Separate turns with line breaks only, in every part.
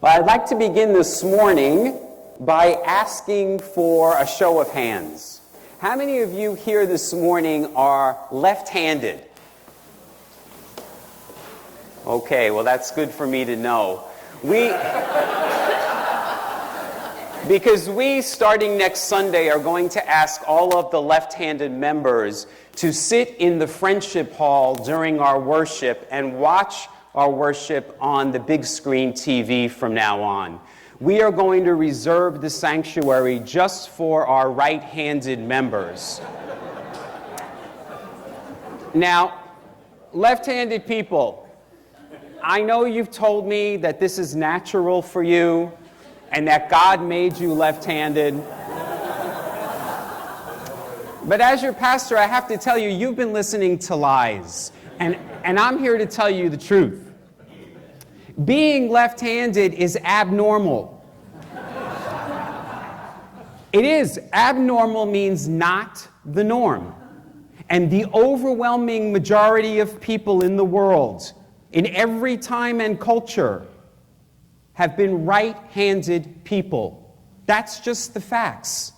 Well, I'd like to begin this morning by asking for a show of hands. How many of you here this morning are left-handed? Okay, well that's good for me to know. Because we, starting next Sunday, are going to ask all of the left-handed members to sit in the Friendship Hall during our worship and watch our worship on the big screen TV from now on. We are going to reserve the sanctuary just for our right-handed members. Now, left-handed people, I know you've told me that this is natural for you and that God made you left-handed. But as your pastor, I have to tell you, you've been listening to lies. And I'm here to tell you the truth. Being left-handed is abnormal. It is. Abnormal means not the norm. And the overwhelming majority of people in the world, in every time and culture, have been right-handed people. That's just the facts.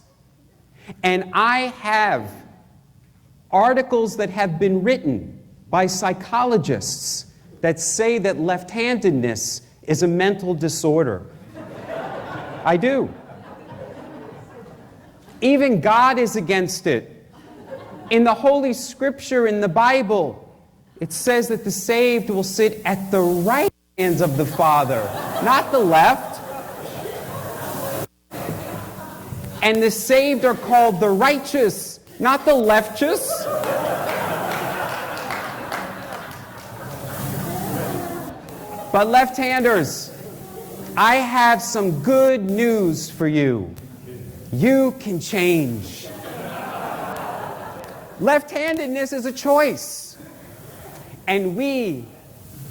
And I have articles that have been written by psychologists that say that left-handedness is a mental disorder. I do. Even God is against it. In the Holy Scripture, in the Bible, it says that the saved will sit at the right hand of the Father, not the left. And the saved are called the righteous, not the leftous. But left-handers, I have some good news for you. You can change. Left-handedness is a choice. And we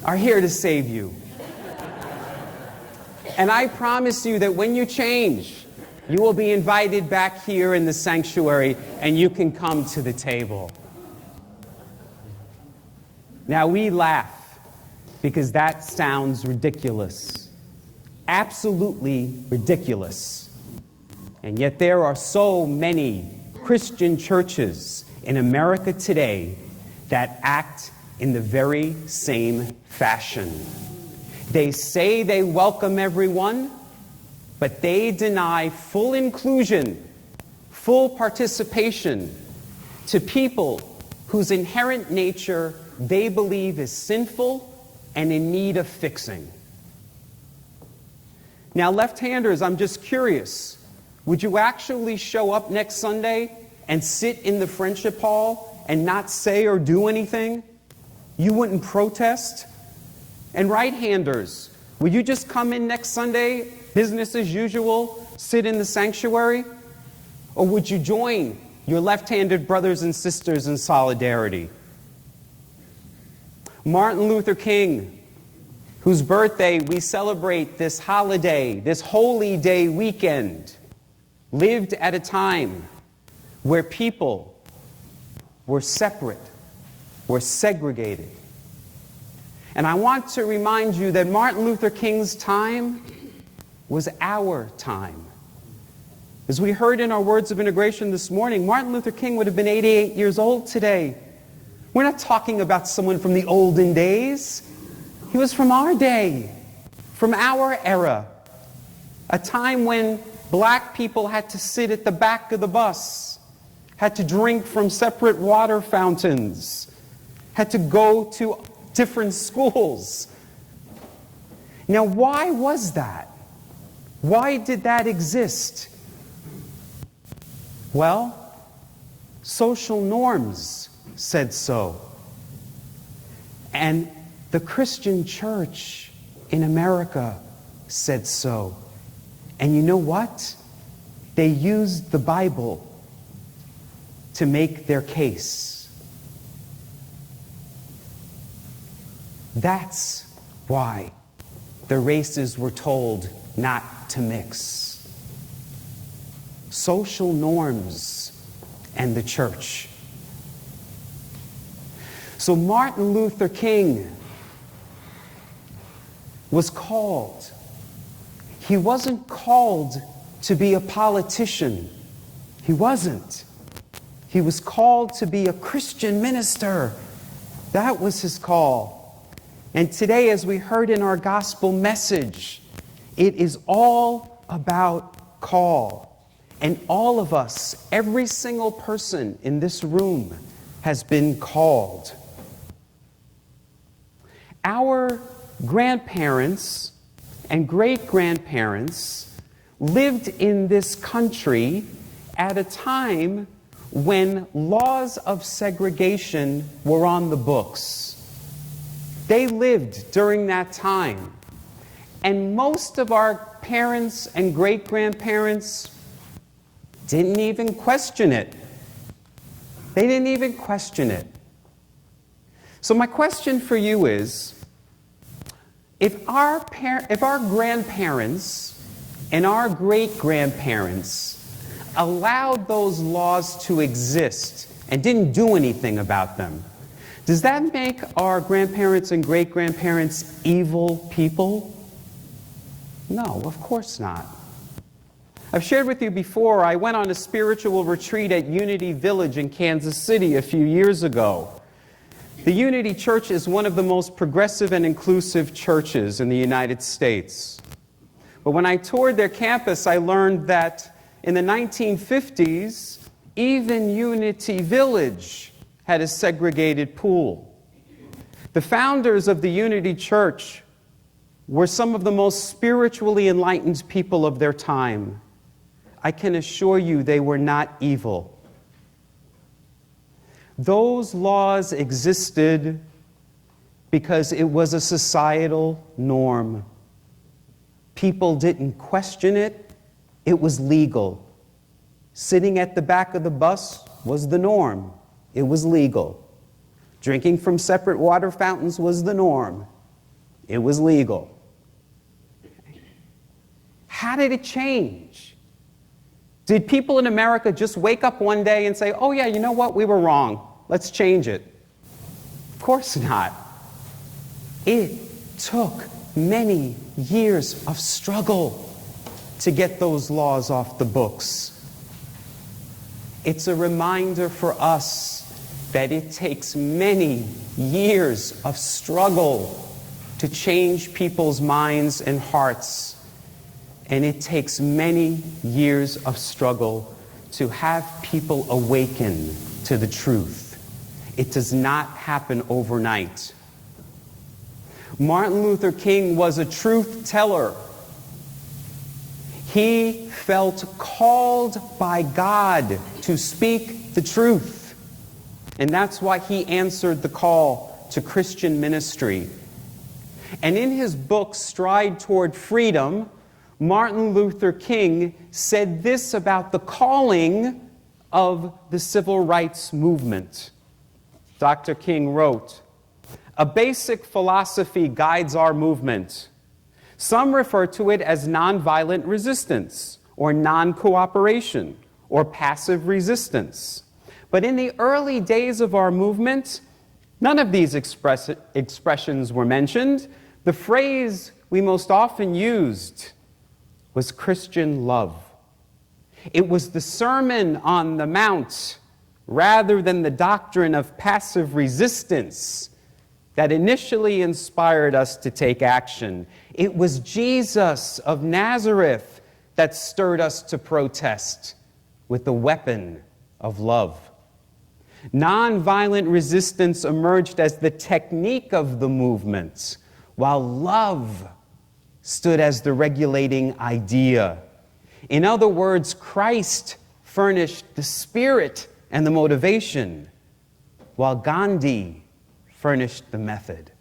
are here to save you. And I promise you that when you change, you will be invited back here in the sanctuary and you can come to the table. Now we laugh because that sounds ridiculous. Absolutely ridiculous. And yet there are so many Christian churches in America today that act in the very same fashion. They say they welcome everyone, but they deny full inclusion, full participation to people whose inherent nature they believe is sinful and in need of fixing. Now, left-handers, I'm just curious. Would you actually show up next Sunday and sit in the Friendship Hall and not say or do anything? You wouldn't protest? And right-handers, would you just come in next Sunday, business as usual, sit in the sanctuary? Or would you join your left-handed brothers and sisters in solidarity? Martin Luther King, whose birthday we celebrate this holiday, this holy day weekend, lived at a time where people were separate, were segregated. And I want to remind you that Martin Luther King's time was our time. As we heard in our words of integration this morning, Martin Luther King would have been 88 years old today. We're not talking about someone from the olden days. He was from our day, from our era, a time when black people had to sit at the back of the bus, had to drink from separate water fountains, had to go to different schools. Now, why was that? Why did that exist? Well, social norms said so. And the Christian church in America said so. And you know what? They used the Bible to make their case. That's why the races were told not to mix. Social norms and the church. So Martin Luther King was called He wasn't called to be a politician. He wasn't. He was called to be a Christian minister. That was his call. And today, as we heard in our gospel message, it is all about call. And all of us, every single person in this room, has been called. Our grandparents and great-grandparents lived in this country at a time when laws of segregation were on the books. They lived during that time. And most of our parents and great-grandparents didn't even question it. They didn't even question it. So my question for you is, if our grandparents and our great-grandparents allowed those laws to exist and didn't do anything about them, does that make our grandparents and great-grandparents evil people? No, of course not. I've shared with you before, I went on a spiritual retreat at Unity Village in Kansas City a few years ago. The Unity Church is one of the most progressive and inclusive churches in the United States. But when I toured their campus, I learned that in the 1950s, even Unity Village had a segregated pool. The founders of the Unity Church were some of the most spiritually enlightened people of their time. I can assure you they were not evil. Those laws existed because it was a societal norm. People didn't question it. It was legal. Sitting at the back of the bus was the norm. It was legal. Drinking from separate water fountains was the norm. It was legal. How did it change? Did people in America just wake up one day and say, oh yeah, you know what, we were wrong. Let's change it? Of course not. It took many years of struggle to get those laws off the books. It's a reminder for us that it takes many years of struggle to change people's minds and hearts. And it takes many years of struggle to have people awaken to the truth. It does not happen overnight. Martin Luther King was a truth teller. He felt called by God to speak the truth. And that's why he answered the call to Christian ministry. And in his book, Stride Toward Freedom, Martin Luther King said this about the calling of the civil rights movement. Dr. King wrote, "A basic philosophy guides our movement. Some refer to it as nonviolent resistance, or non-cooperation, or passive resistance. But in the early days of our movement, none of these expressions were mentioned. The phrase we most often used was Christian love. It was the Sermon on the Mount, rather than the doctrine of passive resistance, that initially inspired us to take action. It was Jesus of Nazareth that stirred us to protest with the weapon of love. Nonviolent resistance emerged as the technique of the movement, while love stood as the regulating idea. In other words, Christ furnished the spirit and the motivation, while Gandhi furnished the method.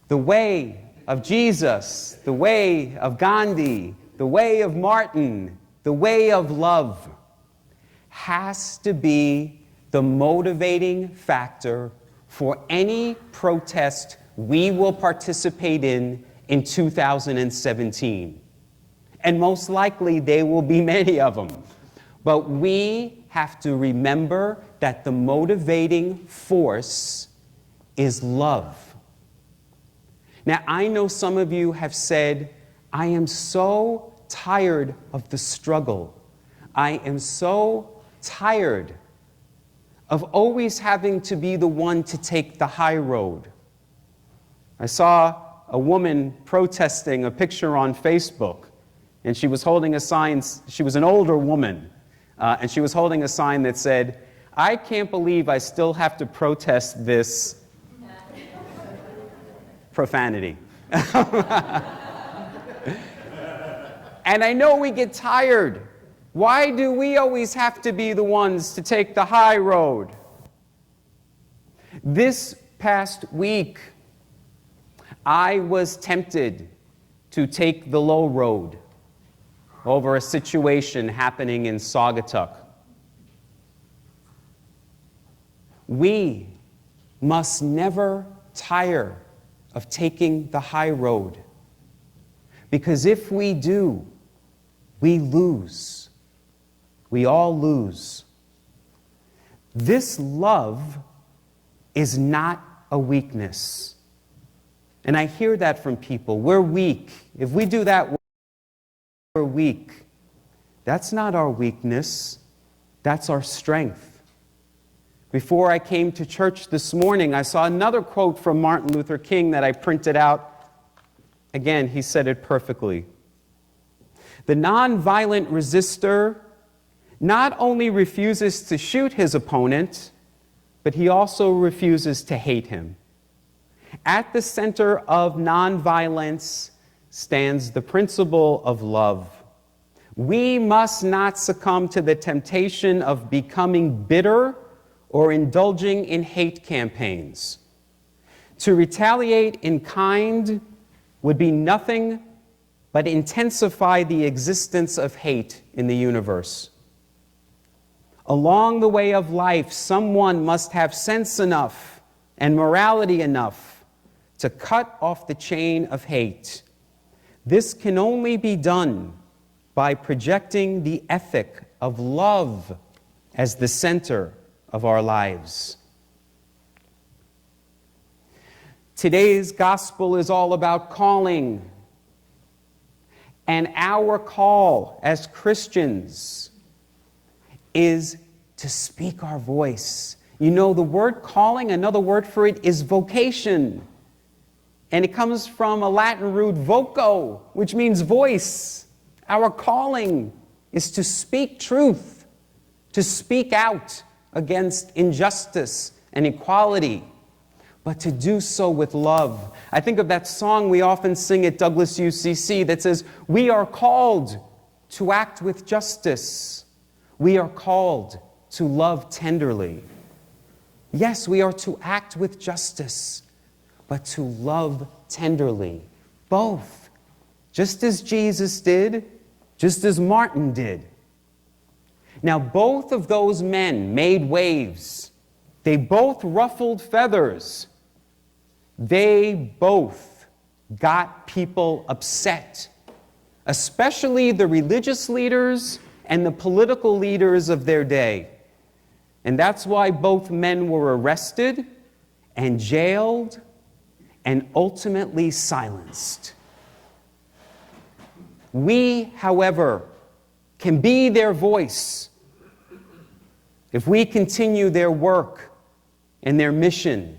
The way of Jesus, the way of Gandhi, the way of Martin, the way of love has to be the motivating factor for any protest we will participate in 2017. And most likely there will be many of them. But we have to remember that the motivating force is love. Now, I know some of you have said, I am so tired of the struggle. I am so tired of always having to be the one to take the high road. I saw a woman protesting a picture on Facebook, and she was holding a sign. She was an older woman, and she was holding a sign that said, I can't believe I still have to protest this profanity. And I know we get tired. Why do we always have to be the ones to take the high road? This past week, I was tempted to take the low road over a situation happening in Saugatuck. We must never tire of taking the high road, because if we do, we lose. We all lose. This love is not a weakness. And I hear that from people. We're weak. If we do that, we're weak. That's not our weakness. That's our strength. Before I came to church this morning, I saw another quote from Martin Luther King that I printed out. Again, he said it perfectly. The nonviolent resistor not only refuses to shoot his opponent, but he also refuses to hate him. At the center of nonviolence stands the principle of love. We must not succumb to the temptation of becoming bitter or indulging in hate campaigns. To retaliate in kind would be nothing but intensify the existence of hate in the universe. Along the way of life, someone must have sense enough and morality enough to cut off the chain of hate. This can only be done by projecting the ethic of love as the center of our lives. Today's gospel is all about calling. And our call as Christians is to speak our voice. You know, the word calling, another word for it is vocation. And it comes from a Latin root voco, which means voice. Our calling is to speak truth, to speak out against injustice and equality, but to do so with love. I think of that song we often sing at Douglas UCC that says, we are called to act with justice. We are called to love tenderly. Yes, we are to act with justice, but to love tenderly. Both. Just as Jesus did, just as Martin did. Now, both of those men made waves. They both ruffled feathers. They both got people upset, especially the religious leaders and the political leaders of their day. And that's why both men were arrested and jailed and ultimately silenced. We, however, can be their voice if we continue their work and their mission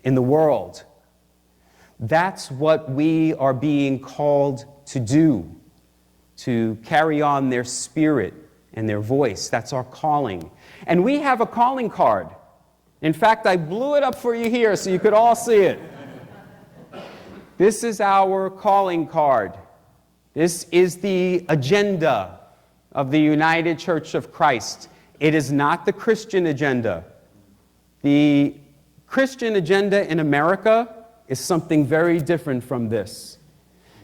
in the world. That's what we are being called to do, to carry on their spirit and their voice. That's our calling. And we have a calling card. In fact, I blew it up for you here so you could all see it. This is our calling card. This is the agenda of the United Church of Christ. It is not the Christian agenda. The Christian agenda in America is something very different from this.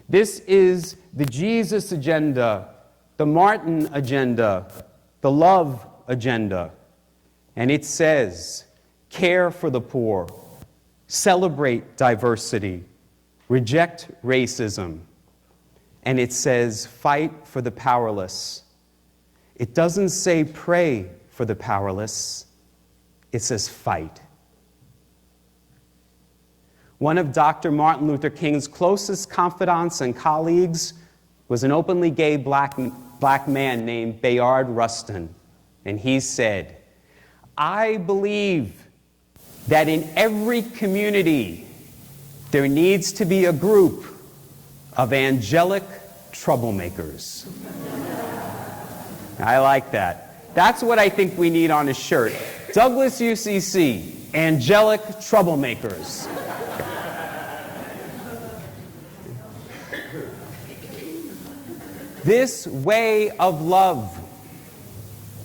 This is the Jesus agenda, the Martin agenda, the love agenda. And it says, care for the poor, celebrate diversity, reject racism. And it says, fight for the powerless. It doesn't say pray for the powerless. It says fight. One of Dr. Martin Luther King's closest confidants and colleagues was an openly gay black man named Bayard Rustin. And he said, "I believe that in every community there needs to be a group of angelic troublemakers." I like that. That's what I think we need on a shirt. Douglas UCC, Angelic Troublemakers. This way of love,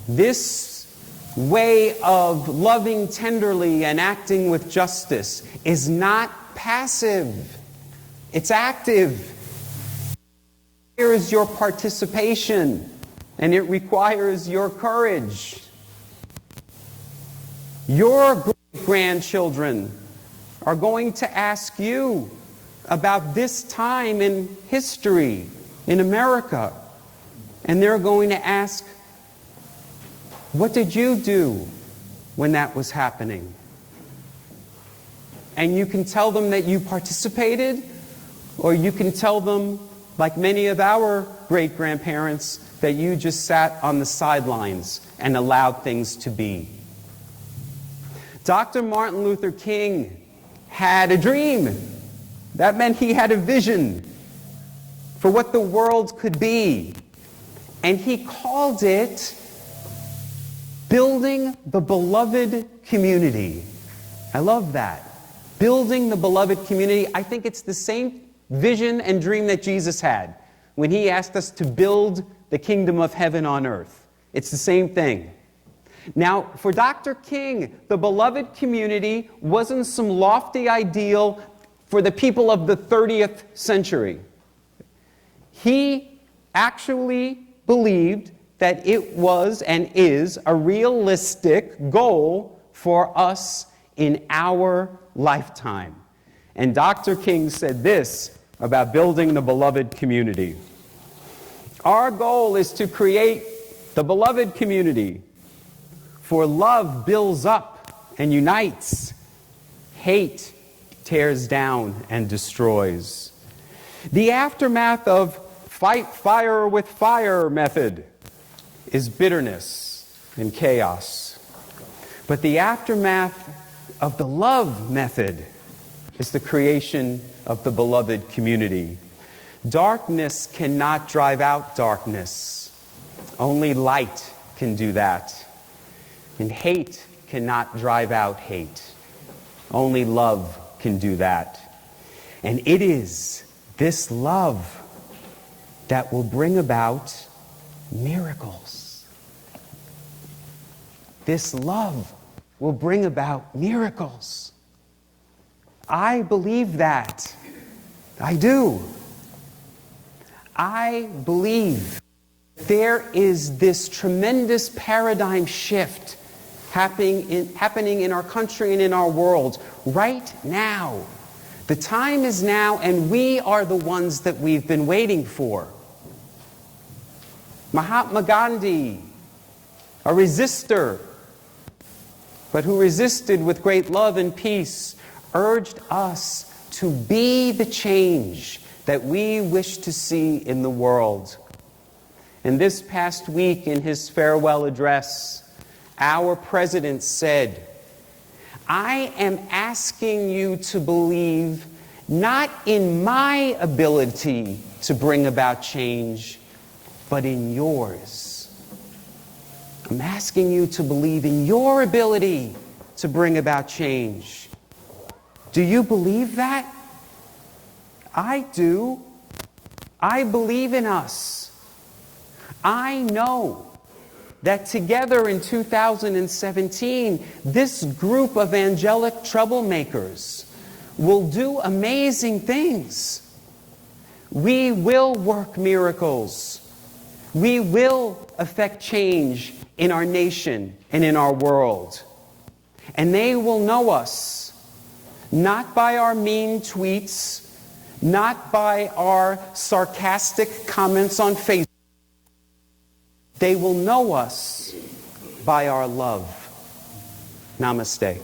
this way of loving tenderly and acting with justice is not passive. It's active. It requires your participation, and it requires your courage. Your great-grandchildren are going to ask you about this time in history in America. And they're going to ask, what did you do when that was happening? And you can tell them that you participated, or you can tell them, like many of our great-grandparents, that you just sat on the sidelines and allowed things to be. Dr. Martin Luther King had a dream. That meant he had a vision for what the world could be. And he called it building the beloved community. I love that. Building the beloved community. I think it's the same vision and dream that Jesus had when he asked us to build the kingdom of heaven on earth. It's the same thing. Now, for Dr. King, the beloved community wasn't some lofty ideal for the people of the 30th century. He actually believed that it was and is a realistic goal for us in our lifetime. And Dr. King said this about building the beloved community. Our goal is to create the beloved community, for love builds up and unites. Hate tears down and destroys. The aftermath of fight fire with fire method is bitterness and chaos. But the aftermath of the love method is the creation of the beloved community. Darkness cannot drive out darkness. Only light can do that. And hate cannot drive out hate. Only love can do that. And it is this love that will bring about miracles. This love will bring about miracles. I believe that. I do. I believe there is this tremendous paradigm shift happening in our country and in our world right now. The time is now, and we are the ones that we've been waiting for. Mahatma Gandhi, a resistor, but who resisted with great love and peace, urged us to be the change that we wish to see in the world. And this past week, in his farewell address, our president said, "I am asking you to believe not in my ability to bring about change, but in yours. I'm asking you to believe in your ability to bring about change." Do you believe that? I do. I believe in us. I know that together in 2017, this group of angelic troublemakers will do amazing things. We will work miracles. We will affect change in our nation and in our world. And they will know us, not by our mean tweets, not by our sarcastic comments on Facebook. They will know us by our love. Namaste.